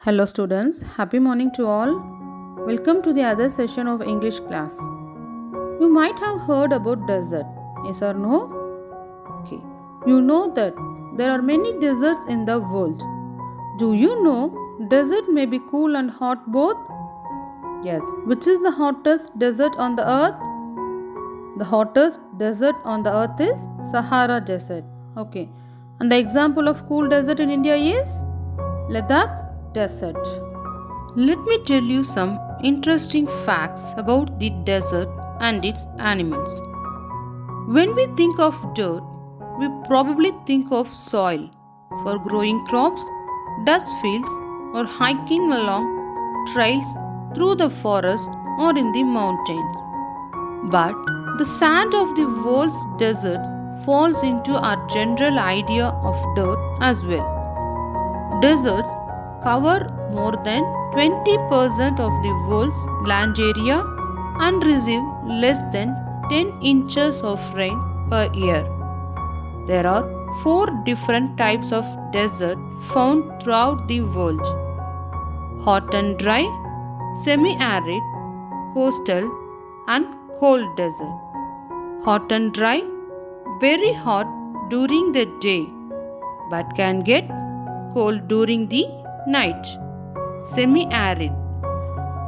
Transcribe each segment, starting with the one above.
Hello students, happy morning to all. Welcome to the other session of English class. You might have heard about desert, yes or no? Okay. You know that there are many deserts in the world. Do you know desert may be cool and hot both? Yes. Which is the hottest desert on the earth? The hottest desert on the earth is Sahara Desert. Okay. And the example of cool desert in India is Ladakh Desert. Let me tell you some interesting facts about the desert and its animals. When we think of dirt, we probably think of soil for growing crops, dust fields, or hiking along trails through the forest or in the mountains. But the sand of the world's deserts falls into our general idea of dirt as well. Deserts cover more than 20% of the world's land area and receive less than 10 inches of rain per year. There are 4 different types of desert found throughout the world: hot and dry, semi-arid, coastal, and cold desert. Hot and dry, very hot during the day but can get cold during the night. Semi-arid.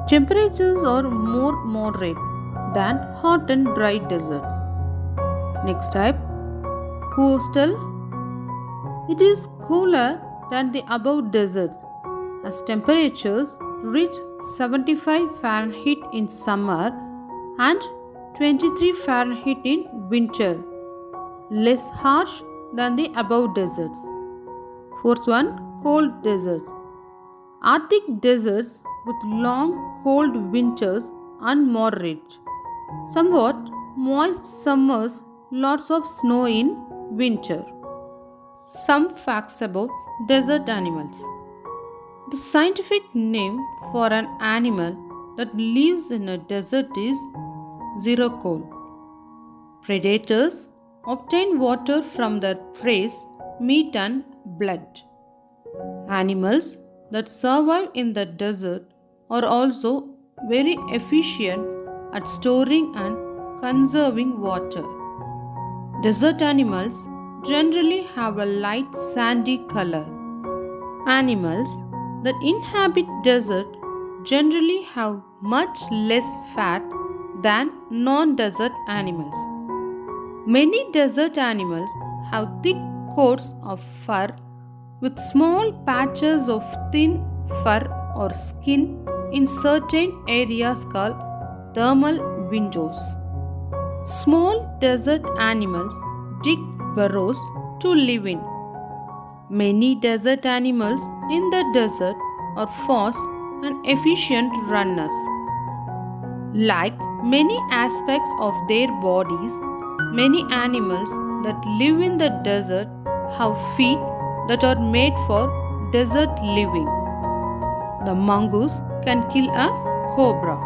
Temperatures are more moderate than hot and dry deserts. Next type, coastal. It is cooler than the above deserts as temperatures reach 75 Fahrenheit in summer and 23 Fahrenheit in winter, less harsh than the above deserts. Fourth one, cold deserts. Arctic deserts with long cold winters and moderate, somewhat moist summers, lots of snow in winter. Some facts about desert animals. The scientific name for an animal that lives in a desert is xerocole. Predators obtain water from their prey, meat and blood. Animals that survive in the desert are also very efficient at storing and conserving water. Desert animals generally have a light sandy color. Animals that inhabit desert generally have much less fat than non-desert animals. Many desert animals have thick coats of fur with small patches of thin fur or skin in certain areas called thermal windows. Small desert animals dig burrows to live in. Many desert animals in the desert are fast and efficient runners. Like many aspects of their bodies, many animals that live in the desert have feet that are made for desert living. The mongoose can kill a cobra.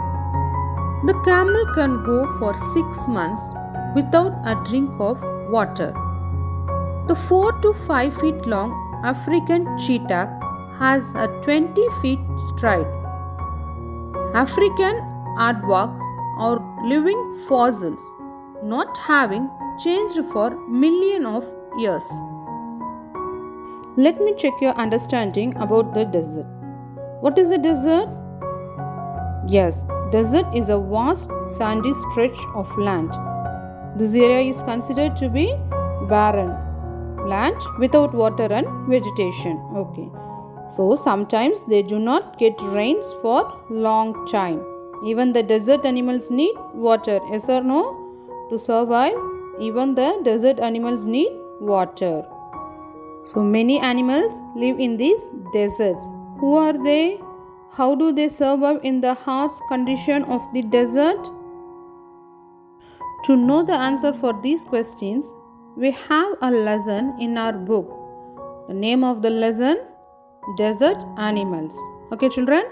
The camel can go for 6 months without a drink of water. The 4 to 5 feet long African cheetah has a 20 feet stride. African aardvarks are living fossils, not having changed for millions of years. Let me check your understanding about the desert. What is a desert? Yes, desert is a vast sandy stretch of land. This area is considered to be barren, land without water and vegetation. Okay. So sometimes they do not get rains for long time. Even the desert animals need water, yes or no? To survive, even the desert animals need water. So many animals live in these deserts. Who are they? How do they survive in the harsh condition of the desert? To know the answer for these questions, we have a lesson in our book. The name of the lesson, Desert Animals. Okay children,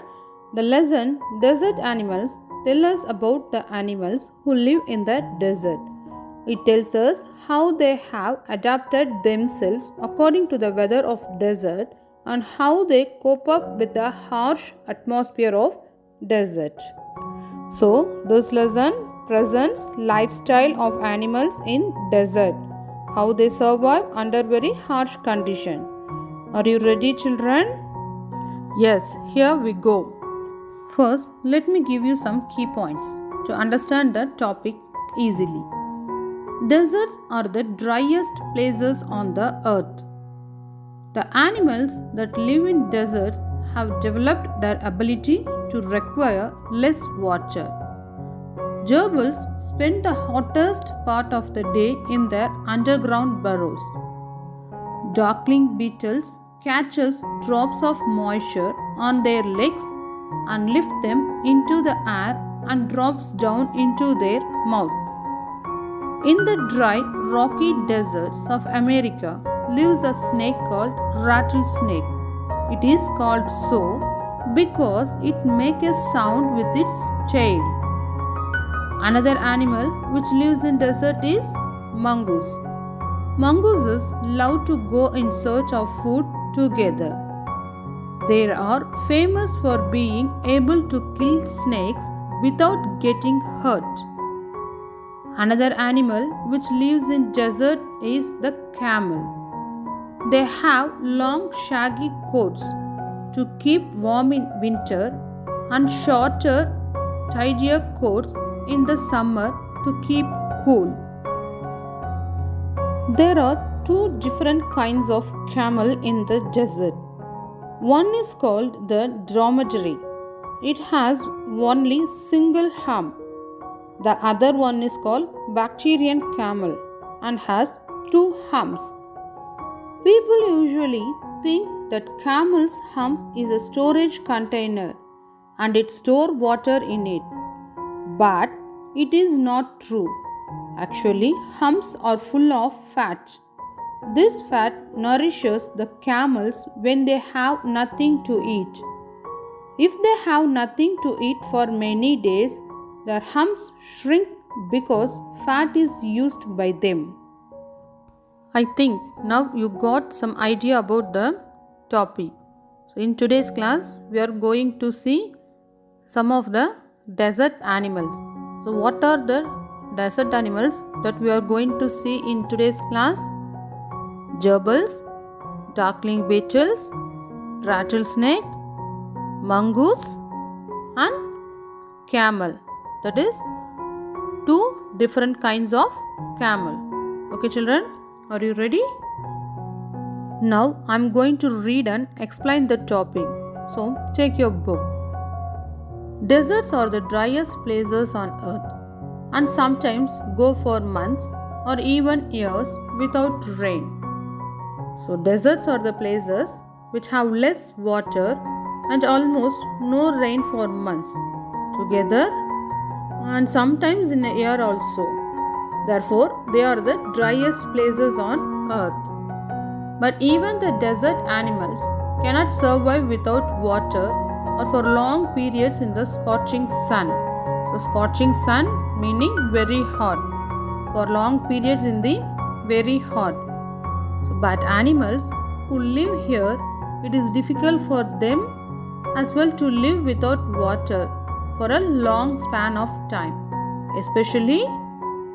the lesson Desert Animals tell us about the animals who live in the desert. It tells us how they have adapted themselves according to the weather of desert and how they cope up with the harsh atmosphere of desert. So, this lesson presents lifestyle of animals in desert, how they survive under very harsh condition. Are you ready, children? Yes, here we go. First, let me give you some key points to understand the topic easily. Deserts are the driest places on the earth. The animals that live in deserts have developed their ability to require less water. Gerbils spend the hottest part of the day in their underground burrows. Darkling beetles catches drops of moisture on their legs and lift them into the air and drops down into their mouth. In the dry, rocky deserts of America lives a snake called rattlesnake. It is called so because it makes a sound with its tail. Another animal which lives in desert is mongoose. Mongooses love to go in search of food together. They are famous for being able to kill snakes without getting hurt. Another animal which lives in desert is the camel. They have long shaggy coats to keep warm in winter and shorter, tidier coats in the summer to keep cool. There are two different kinds of camel in the desert. One is called the dromedary. It has only single hump. The other one is called Bactrian camel and has two humps. People usually think that camel's hump is a storage container and it stores water in it. But it is not true. Actually, humps are full of fat. This fat nourishes the camels when they have nothing to eat. If they have nothing to eat for many days, their humps shrink because fat is used by them. I think now you got some idea about the topic. So in today's class, we are going to see some of the desert animals. So what are the desert animals that we are going to see in today's class? Gerbils, darkling beetles, rattlesnake, mongoose and camel. That is two different kinds of camel. Okay children, are you ready? Now I am going to read and explain the topic. So take your book. Deserts are the driest places on earth and sometimes go for months or even years without rain. So deserts are the places which have less water and almost no rain for months together and sometimes in a year also. Therefore, they are the driest places on earth. But even the desert animals cannot survive without water or for long periods in the scorching sun. So, scorching sun meaning very hot. For long periods in the very hot. So, but animals who live here, it is difficult for them as well to live without water for a long span of time, especially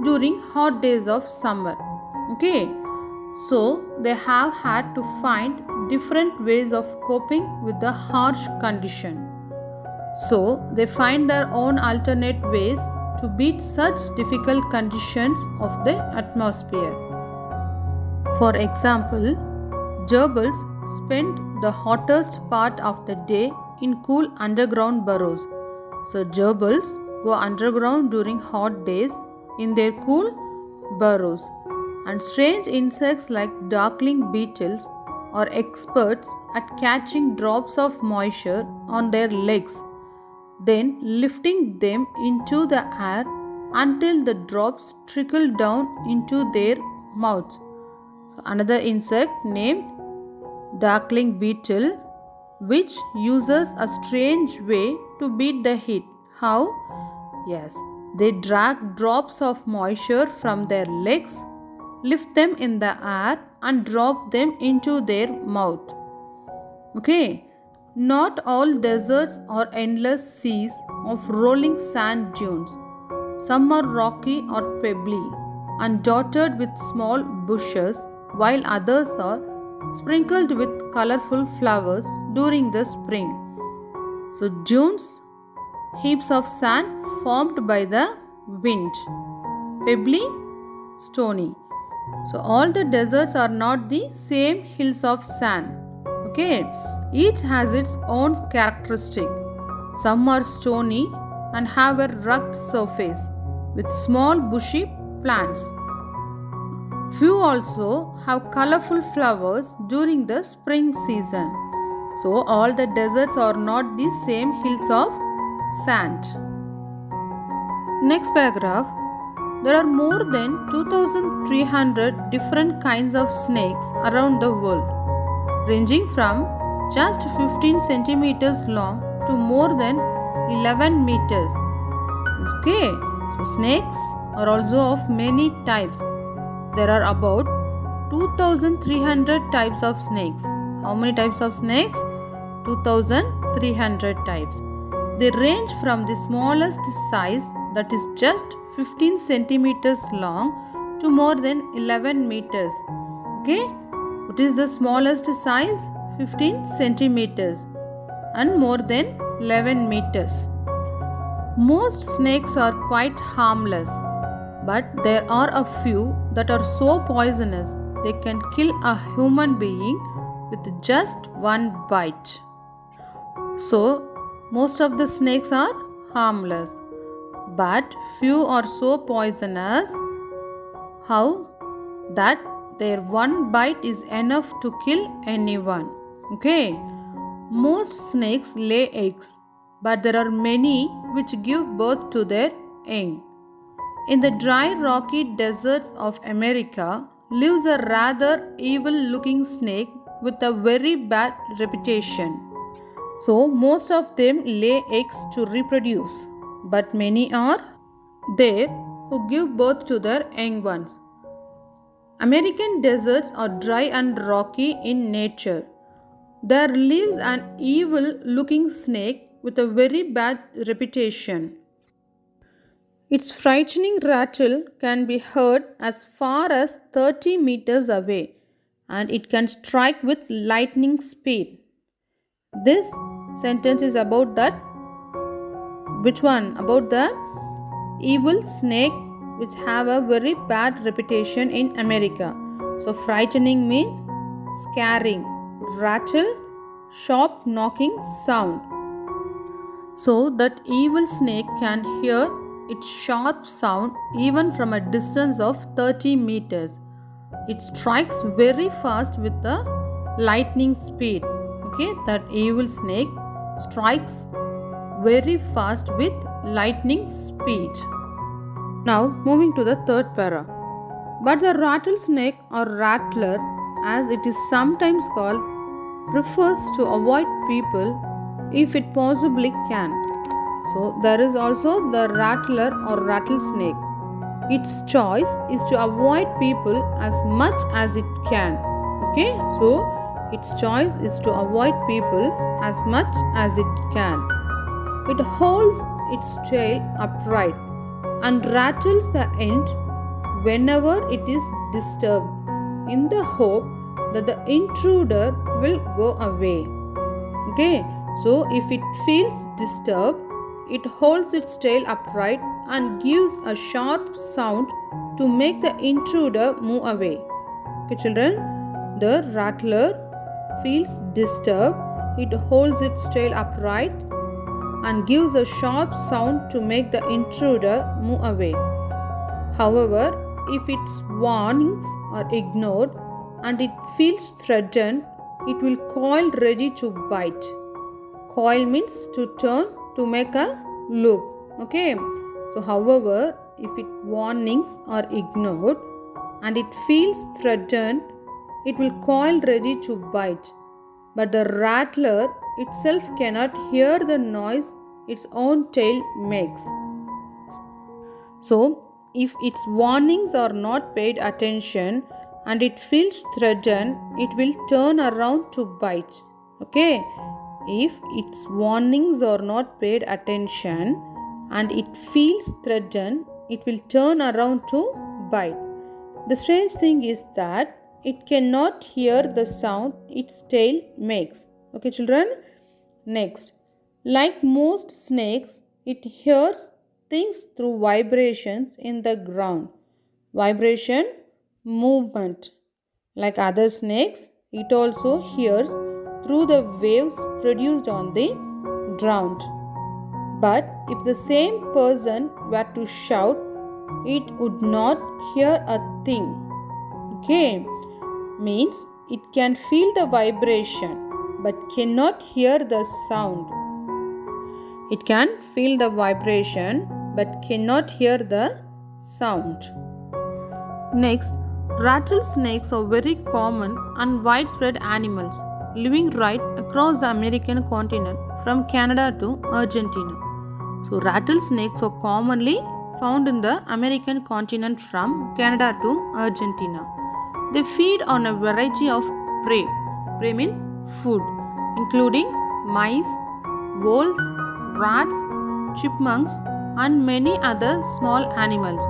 during hot days of summer. Okay, so they have had to find different ways of coping with the harsh condition. So they find their own alternate ways to beat such difficult conditions of the atmosphere. For example, gerbils spend the hottest part of the day in cool underground burrows. So gerbils go underground during hot days in their cool burrows. And strange insects like darkling beetles are experts at catching drops of moisture on their legs, then lifting them into the air until the drops trickle down into their mouths. So another insect named darkling beetle, which uses a strange way to beat the heat. How? Yes, they drag drops of moisture from their legs, lift them in the air and drop them into their mouth. Okay, not all deserts are endless seas of rolling sand dunes. Some are rocky or pebbly and dotted with small bushes, while others are sprinkled with colorful flowers during the spring. So, dunes, heaps of sand formed by the wind. Pebbly, stony. So, all the deserts are not the same hills of sand. Okay, each has its own characteristic. Some are stony and have a rugged surface with small bushy plants. Few also have colorful flowers during the spring season. So, all the deserts are not the same hills of sand. Next paragraph. There are more than 2,300 different kinds of snakes around the world, ranging from just 15 centimeters long to more than 11 meters. Okay, so snakes are also of many types. There are about 2,300 types of snakes. How many types of snakes? 2,300 types. They range from the smallest size, that is just 15 centimeters long, to more than 11 meters. Okay, what is the smallest size? 15 centimeters and more than 11 meters. Most snakes are quite harmless, but there are a few that are so poisonous they can kill a human being with just one bite. So, most of the snakes are harmless, but few are so poisonous how that their one bite is enough to kill anyone. Okay, most snakes lay eggs, but there are many which give birth to their young. In the dry rocky deserts of America lives a rather evil looking snake with a very bad reputation. So, most of them lay eggs to reproduce, but many are there who give birth to their young ones. American deserts are dry and rocky in nature. There lives an evil looking snake with a very bad reputation. Its frightening rattle can be heard as far as 30 meters away, and it can strike with lightning speed. This sentence is about that. Which one? About the evil snake which have a very bad reputation in America. So frightening means scaring, rattle, sharp knocking sound. So that evil snake can hear its sharp sound even from a distance of 30 meters. It strikes very fast with a lightning speed. Okay, that evil snake strikes very fast with lightning speed. Now moving to the third para. But the rattlesnake or rattler, as it is sometimes called, prefers to avoid people if it possibly can. So there is also the rattler or rattlesnake. Its choice is to avoid people as much as it can. Okay, so its choice is to avoid people as much as it can. It holds its tail upright and rattles the end whenever it is disturbed, in the hope that the intruder will go away. Okay, so if it feels disturbed, it holds its tail upright and gives a sharp sound to make the intruder move away. Okay, children, the rattler feels disturbed, it holds its tail upright and gives a sharp sound to make the intruder move away. However, if its warnings are ignored and it feels threatened, it will coil ready to bite. Coil means to turn, to make a loop. Okay, so however, if its warnings are ignored and it feels threatened, it will coil ready to bite. But the rattler itself cannot hear the noise its own tail makes. So, if its warnings are not paid attention and it feels threatened, it will turn around to bite. Okay, if its warnings are not paid attention and it feels threatened, it will turn around to bite. The strange thing is that it cannot hear the sound its tail makes. Okay, children? Next, like most snakes, it hears things through vibrations in the ground. Vibration, movement. Like other snakes, it also hears through the waves produced on the ground. But if the same person were to shout, it would not hear a thing. Okay, means it can feel the vibration but cannot hear the sound. It can feel the vibration but cannot hear the sound. Next, rattlesnakes are very common and widespread animals living right across the American continent from Canada to Argentina. So, rattlesnakes are commonly found in the American continent from Canada to Argentina. They feed on a variety of prey. Prey means food, including mice, voles, rats, chipmunks, and many other small animals.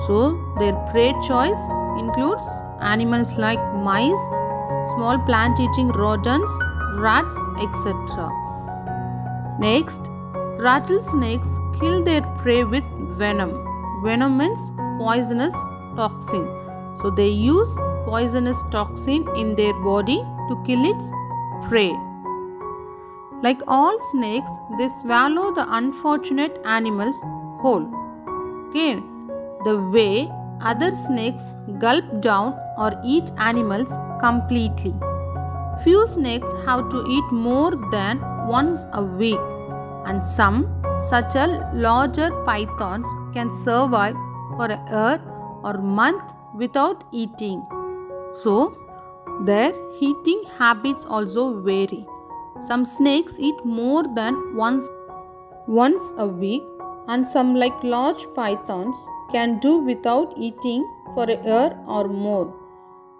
So, their prey choice includes animals like mice, small plant-eating rodents, rats, etc. Next, rattlesnakes kill their prey with venom. Venom means poisonous toxin. So, they use poisonous toxin in their body to kill its prey. Like all snakes, they swallow the unfortunate animals whole. Okay, the way other snakes gulp down or eat animals completely. Few snakes have to eat more than once a week, and some, such as larger pythons, can survive for a year or month without eating. So, their eating habits also vary. Some snakes eat more than once a week, and some, like large pythons, can do without eating for a year or more.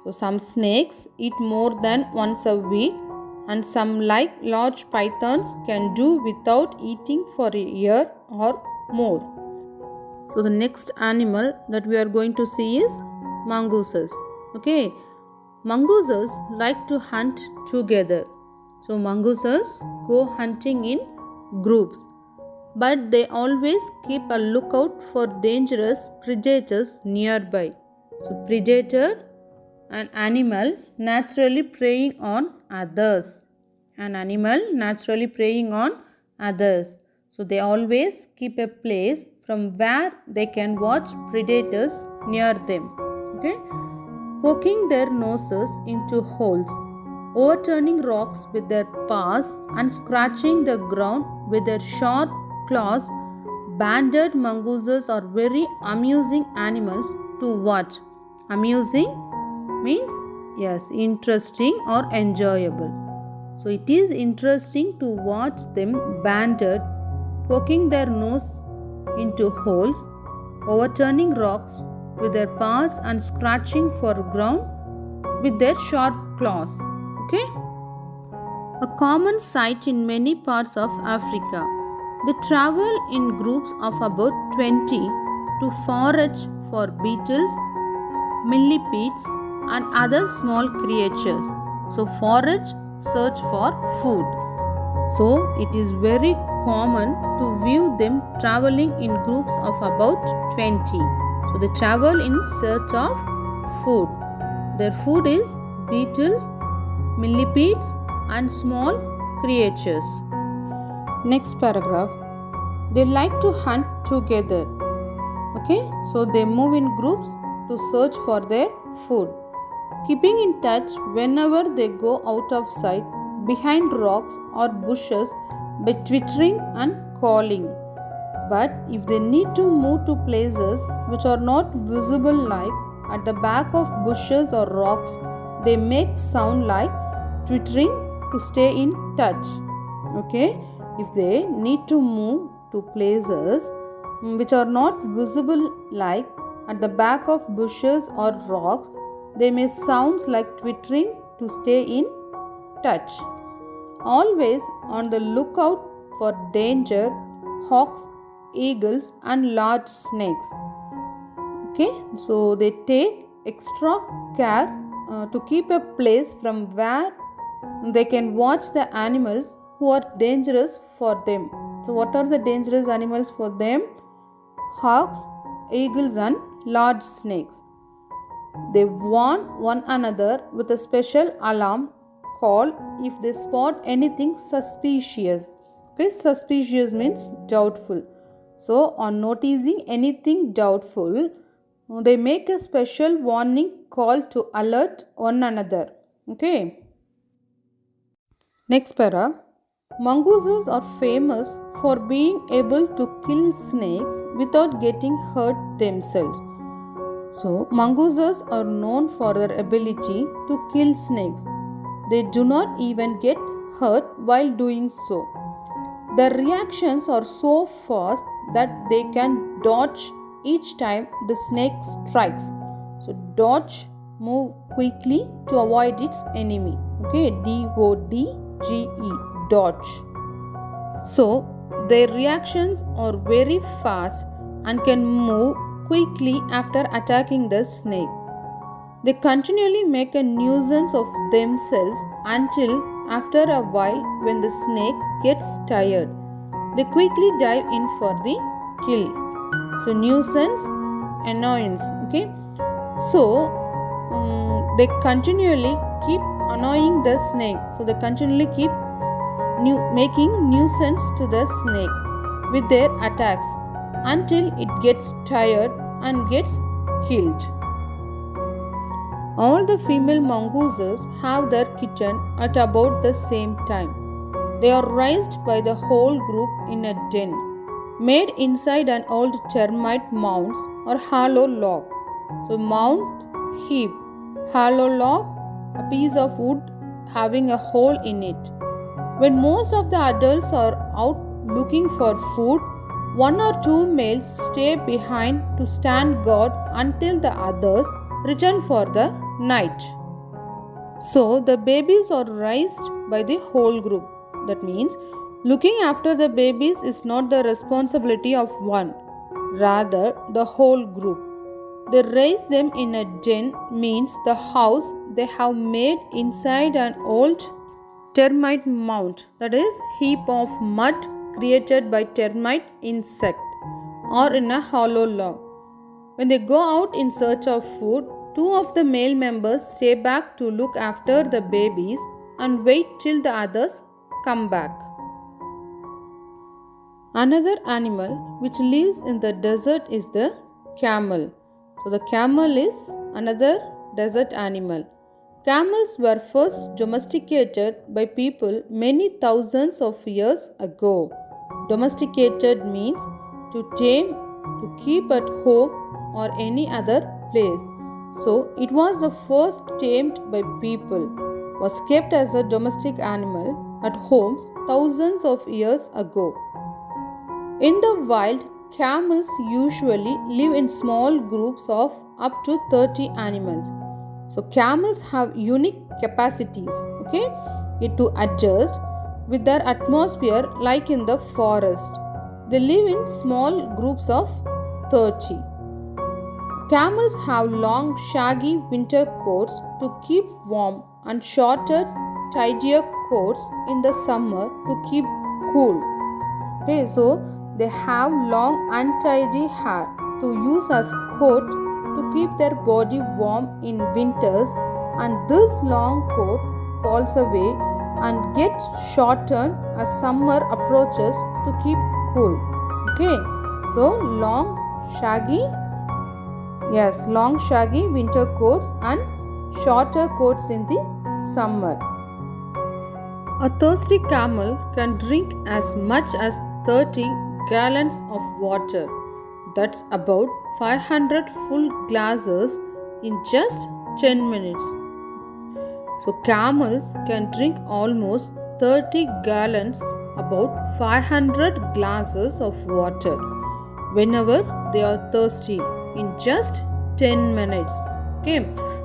So, some snakes eat more than once a week, and some, like large pythons, can do without eating for a year or more. So, the next animal that we are going to see is mongooses. Okay, mongooses like to hunt together. So, mongooses go hunting in groups, but they always keep a lookout for dangerous predators nearby. So, predator, an animal naturally preying on others. An animal naturally preying on others. So, they always keep a place from where they can watch predators near them. Okay, poking their noses into holes, overturning rocks with their paws, and scratching the ground with their sharp claws. Banded mongooses are very amusing animals to watch. Amusing means, yes, interesting or enjoyable. So, it is interesting to watch them banded, poking their nose into holes, overturning rocks with their paws, and scratching for ground with their sharp claws. Okay? A common sight in many parts of Africa. They travel in groups of about 20 to forage for beetles, millipedes, and other small creatures. So, forage, search for food. So, it is very common to view them traveling in groups of about 20. So, they travel in search of food. Their food is beetles, millipedes, and small creatures. Next paragraph. They like to hunt together. Okay, so they move in groups to search for their food, keeping in touch whenever they go out of sight behind rocks or bushes by twittering and calling. But if they need to move to places which are not visible, like at the back of bushes or rocks, they make sound like twittering to stay in touch. Okay, if they need to move to places which are not visible, like at the back of bushes or rocks, they may sound like twittering to stay in touch. always on the lookout for danger, hawks, eagles, and large snakes. Okay, so they take extra care to keep a place from where they can watch the animals who are dangerous for them. So, what are the dangerous animals for them? Hawks, eagles, and large snakes. They warn one another with a special alarm call if they spot anything suspicious. Okay, suspicious means doubtful. So, on noticing anything doubtful, they make a special warning call to alert one another. Okay. Next para. Mongooses are famous for being able to kill snakes without getting hurt themselves. So, mongooses are known for their ability to kill snakes. They do not even get hurt while doing so. Their reactions are so fast that they can dodge each time the snake strikes. So, dodge, move quickly to avoid its enemy. Okay, DODGE, dodge. So, their reactions are very fast and can move quickly after attacking the snake. They continually make a nuisance of themselves until after a while when the snake gets tired. They quickly dive in for the kill. So, nuisance, annoyance. Okay. So, they continually keep annoying the snake. So, they continually keep making nuisance to the snake with their attacks until it gets tired and gets killed. All the female mongooses have their kitten at about the same time. They are raised by the whole group in a den made inside an old termite mound or hollow log. So, mound, heap, hollow log, a piece of wood having a hole in it. When most of the adults are out looking for food, one or two males stay behind to stand guard until the others return for the night. So, the babies are raised by the whole group. That means, looking after the babies is not the responsibility of one, rather the whole group. They raise them in a den means the house they have made inside an old termite mound, that is heap of mud created by termite insect, or in a hollow log. When they go out in search of food, two of the male members stay back to look after the babies and wait till the others come back. Another animal which lives in the desert is the camel. So, the camel is another desert animal. Camels were first domesticated by people many thousands of years ago. Domesticated means to tame, to keep at home or any other place. So, it was the first tamed by people, was kept as a domestic animal at homes thousands of years ago. In the wild, camels usually live in small groups of up to 30 animals. So, camels have unique capacities, to adjust with their atmosphere like in the forest. They live in small groups of 30. Camels have long, shaggy winter coats to keep warm and shorter, tidier coats in the summer to keep cool. So they have long, untidy hair to use as coat to keep their body warm in winters, and this long coat falls away and gets shortened as summer approaches to keep cool. So long shaggy winter coats and shorter coats in the summer. A thirsty camel can drink as much as 30 gallons of water. That's about 500 full glasses in just 10 minutes. So camels can drink almost 30 gallons, about 500 glasses of water whenever they are thirsty in just 10 minutes.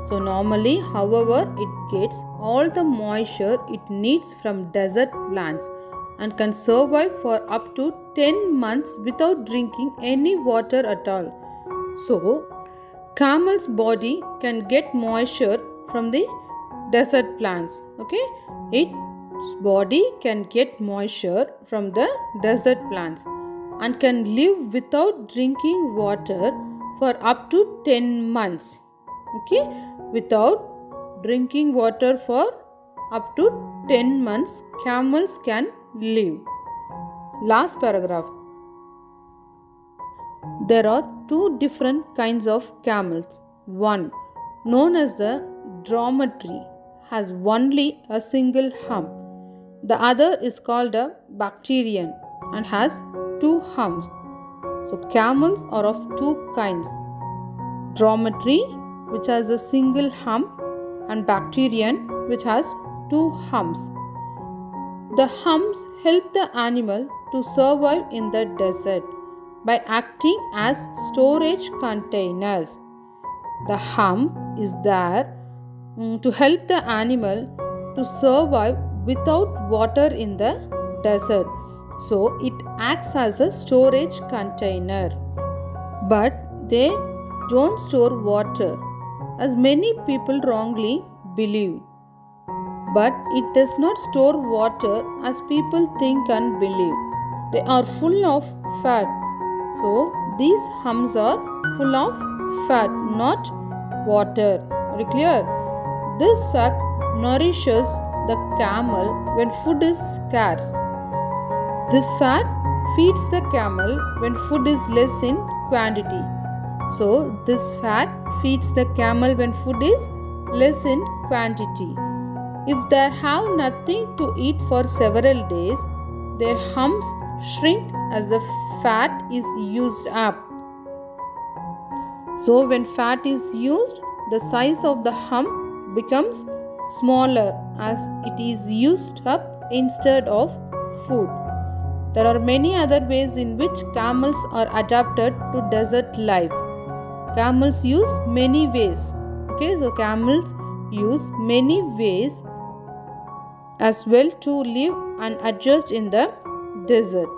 So normally, however, it gets all the moisture it needs from desert plants and can survive for up to 10 months without drinking any water at all. So camel's body can get moisture from the desert plants. Okay, its body can get moisture from the desert plants and can live without drinking water for up to 10 months. Okay, without drinking water for up to 10 months camels can live. Last paragraph. There are two different kinds of camels. One, known as the dromedary, has only a single hump. The other is called a Bactrian and has two humps. So camels are of two kinds: dromedary, which has a single hump, and Bactrian, which has two humps. The humps help the animal to survive in the desert by acting as storage containers. The hump is there to help the animal to survive without water in the desert. So it acts as a storage container. But they don't store water, as many people wrongly believe. But it does not store water as people think and believe. They are full of fat. So these humps are full of fat, not water. Are you clear? This fat nourishes the camel when food is scarce. This fat feeds the camel when food is less in quantity. So this fat feeds the camel when food is less in quantity. If they have nothing to eat for several days, their humps shrink as the fat is used up. So when fat is used, the size of the hump becomes smaller as it is used up instead of food. There are many other ways in which camels are adapted to desert life. Camels use many ways. Okay, so camels use many ways as well to live and adjust in the desert.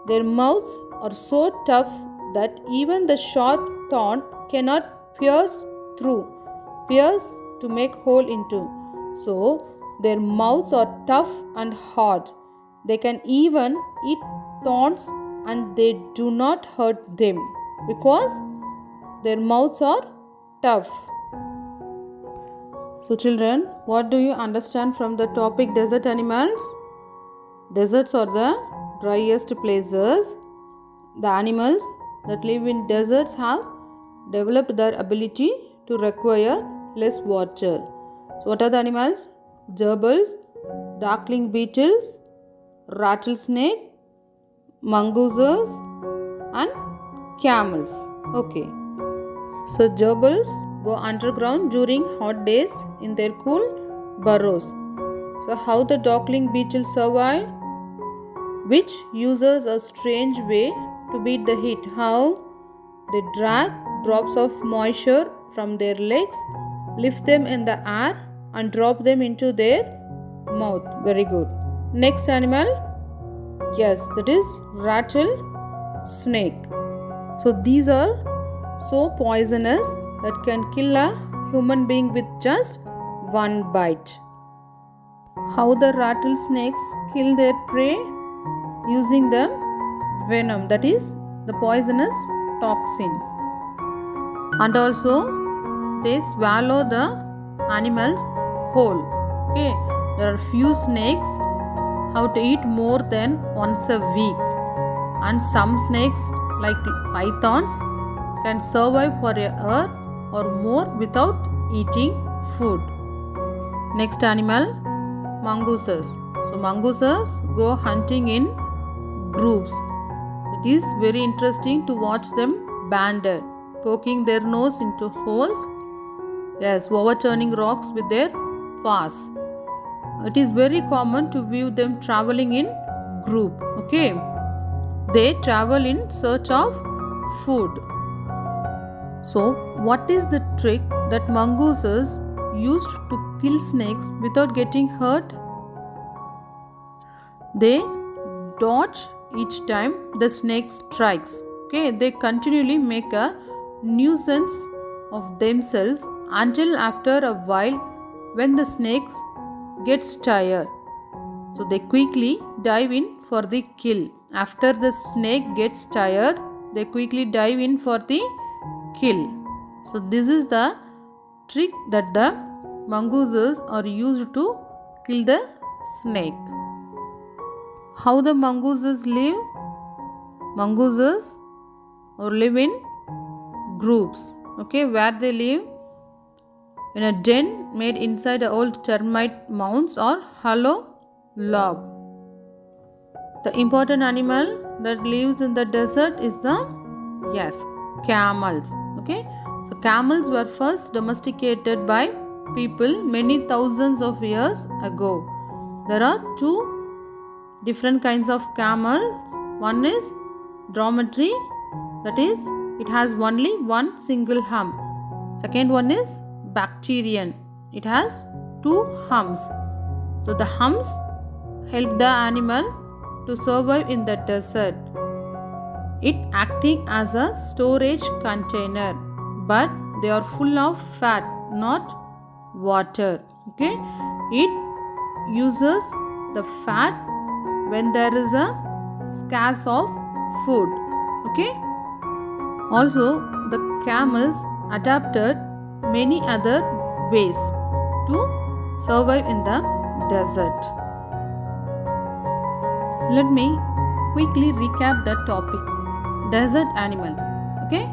Their mouths are so tough that even the sharp thorn cannot pierce to make hole into. So their mouths are tough and hard. They can even eat thorns and they do not hurt them because their mouths are tough. So children, what do you understand from the topic desert animals? Deserts are the driest places. The animals that live in deserts have developed their ability to require less water. So what are the animals? Gerbils, darkling beetles, rattlesnake, mongooses and camels. Okay. So gerbils go underground during hot days in their cool burrows. So how the darkling beetles survive? Which uses a strange way to beat the heat. How? They drag drops of moisture from their legs, lift them in the air and drop them into their mouth. Very good. Next animal? Yes, that is rattlesnake. So these are so poisonous that can kill a human being with just one bite. How the rattlesnakes kill their prey? Using the venom, that is the poisonous toxin. And also they swallow the animals whole. Okay, there are few snakes how to eat more than once a week, and some snakes like pythons can survive for a year or more without eating food. Next animal, mongooses. So mongooses go hunting in groups. It is very interesting to watch them banded, poking their nose into holes. Yes, overturning rocks with their paws. It is very common to view them traveling in group. Okay, they travel in search of food. So, what is the trick that mongooses used to kill snakes without getting hurt? They dodge each time the snake strikes. Okay, they continually make a nuisance of themselves until after a while when the snakes gets tired. So they quickly dive in for the kill. After the snake gets tired, they quickly dive in for the kill. So this is the trick that the mongooses are used to kill the snake. How the mongooses live? Mongooses live in groups. Okay, where they live? In a den made inside the old termite mounds or hollow log. The important animal that lives in the desert is the camels. Okay, so camels were first domesticated by people many thousands of years ago. There are two different kinds of camels. One is dromedary, that is, it has only one single hump. Second one is Bactrian, it has two humps. So the humps help the animal to survive in the desert. It acting as a storage container, but they are full of fat, not water. Okay, it uses the fat when there is a scarce of food. Okay, also the camels adapted many other ways to survive in the desert. Let me quickly recap the topic. Desert animals. Okay,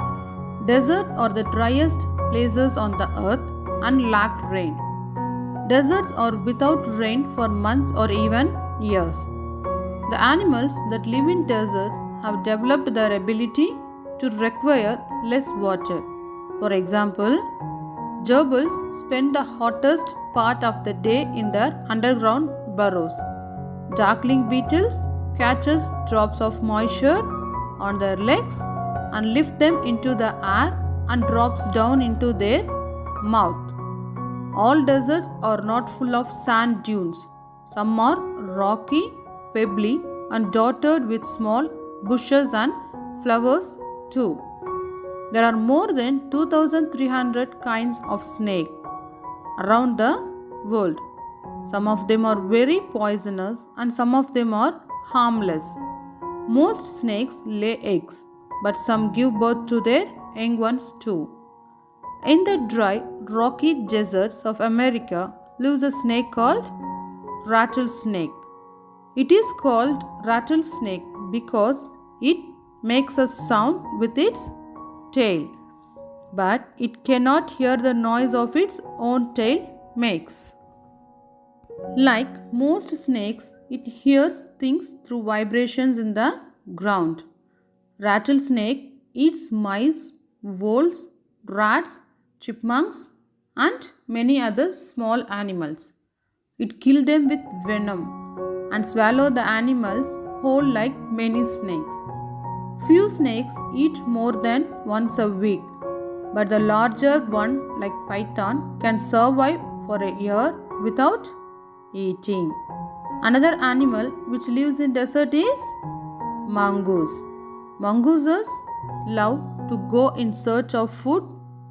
desert are the driest places on the earth and lack rain. Deserts are without rain for months or even years. The animals that live in deserts have developed their ability to require less water. For example, gerbils spend the hottest part of the day in their underground burrows. Darkling beetles catches drops of moisture on their legs and lift them into the air and drops down into their mouth. All deserts are not full of sand dunes. Some are rocky, pebbly and dotted with small bushes and flowers too. There are more than 2,300 kinds of snake around the world. Some of them are very poisonous and some of them are harmless. Most snakes lay eggs, but some give birth to their young ones too. In the dry, rocky deserts of America lives a snake called rattlesnake. It is called rattlesnake because it makes a sound with its tail, but it cannot hear the noise of its own tail makes. Like most snakes, it hears things through vibrations in the ground. Rattlesnake eats mice, voles, rats, chipmunks, and many other small animals. It kills them with venom and swallows the animals whole like many snakes. Few snakes eat more than once a week, but the larger one like python can survive for a year without eating. Another animal which lives in desert is mongoose. Mongooses love to go in search of food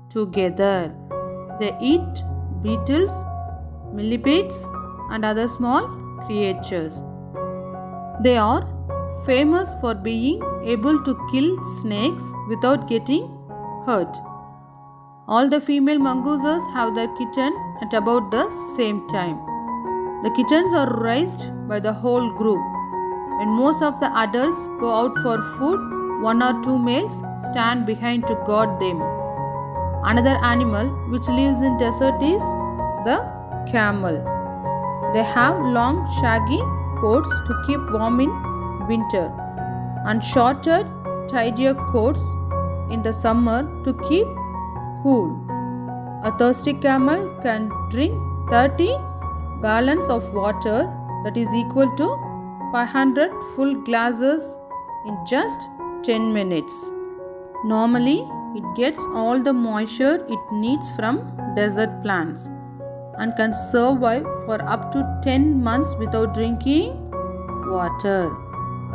together. They eat beetles, millipedes and other small creatures. They are famous for being able to kill snakes without getting hurt. All the female mongooses have their kitten at about the same time. The kittens are raised by the whole group. When most of the adults go out for food, one or two males stand behind to guard them. Another animal which lives in desert is the camel. They have long shaggy coats to keep warm in winter and shorter, tidier coats in the summer to keep cool. A thirsty camel can drink 30 gallons of water, that is equal to 500 full glasses in just 10 minutes. Normally, it gets all the moisture it needs from desert plants and can survive for up to 10 months without drinking water.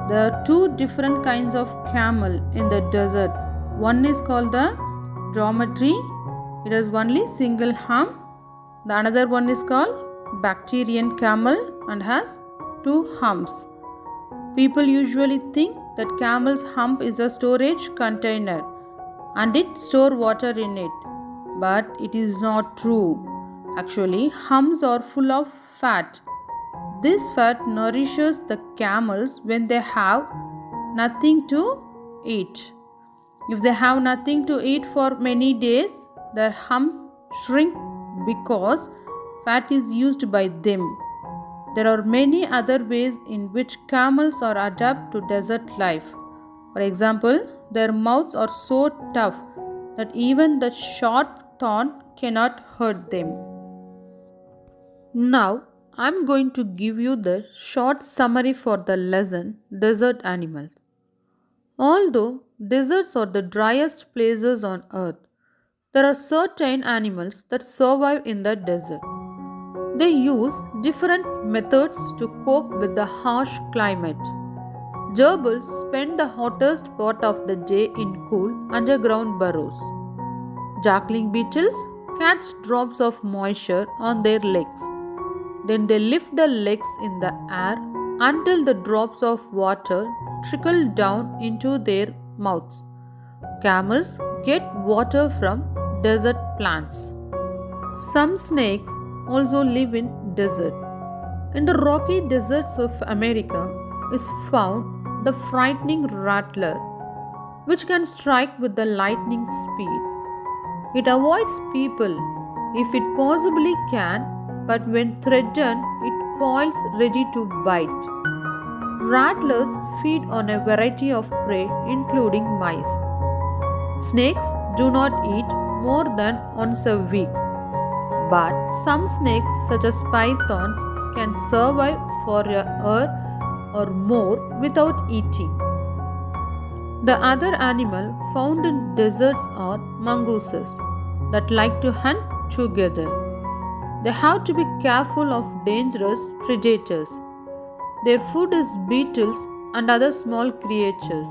There are two different kinds of camel in the desert. One is called the dromedary. It has only single hump. The another one is called Bactrian camel and has two humps. People usually think that camel's hump is a storage container and it stores water in it. But it is not true. Actually, humps are full of fat. This fat nourishes the camels when they have nothing to eat. If they have nothing to eat for many days, their hump shrink because fat is used by them. There are many other ways in which camels are adapted to desert life. For example, their mouths are so tough that even the sharp thorn cannot hurt them. Now, I am going to give you the short summary for the lesson Desert Animals. Although deserts are the driest places on earth, there are certain animals that survive in the desert. They use different methods to cope with the harsh climate. Gerbils spend the hottest part of the day in cool underground burrows. Jackling beetles catch drops of moisture on their legs. Then they lift the legs in the air until the drops of water trickle down into their mouths. Camels get water from desert plants. Some snakes also live in desert. In the rocky deserts of America is found the frightening rattler, which can strike with the lightning speed. It avoids people if it possibly can, but when threatened, it coils ready to bite. Rattlers feed on a variety of prey, including mice. Snakes do not eat more than once a week, but some snakes, such as pythons, can survive for a year or more without eating. The other animal found in deserts are mongooses that like to hunt together. They have to be careful of dangerous predators. Their food is beetles and other small creatures.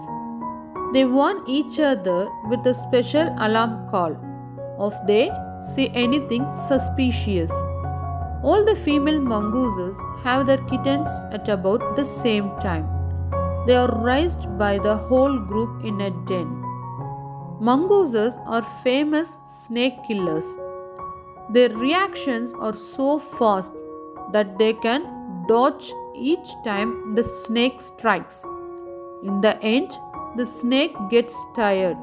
They warn each other with a special alarm call if they see anything suspicious. All the female mongooses have their kittens at about the same time. They are raised by the whole group in a den. Mongooses are famous snake killers. Their reactions are so fast that they can dodge each time the snake strikes. In the end, the snake gets tired.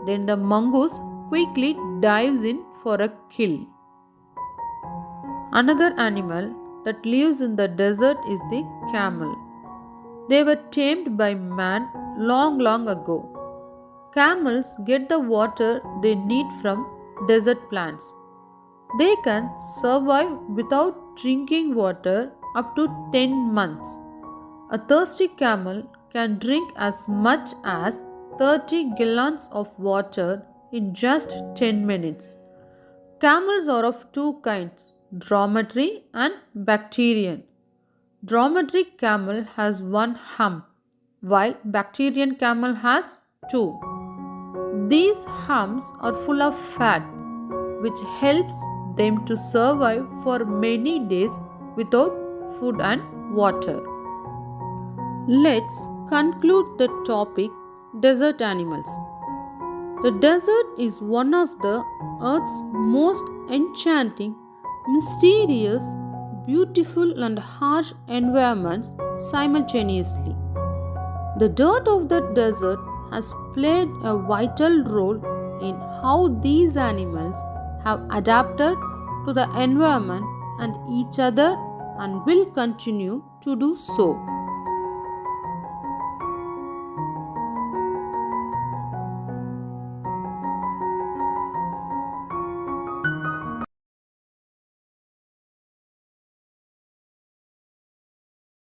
Then the mongoose quickly dives in for a kill. Another animal that lives in the desert is the camel. They were tamed by man long ago. Camels get the water they need from desert plants. They can survive without drinking water up to 10 months. A thirsty camel can drink as much as 30 gallons of water in just 10 minutes. Camels are of two kinds, dromedary and Bactrian. Dromedary camel has one hump, while Bactrian camel has two. These humps are full of fat, which helps them to survive for many days without food and water. Let's conclude the topic desert animals. The desert is one of the earth's most enchanting, mysterious, beautiful and harsh environments simultaneously. The dirt of the desert has played a vital role in how these animals have adapted to the environment and each other and will continue to do so.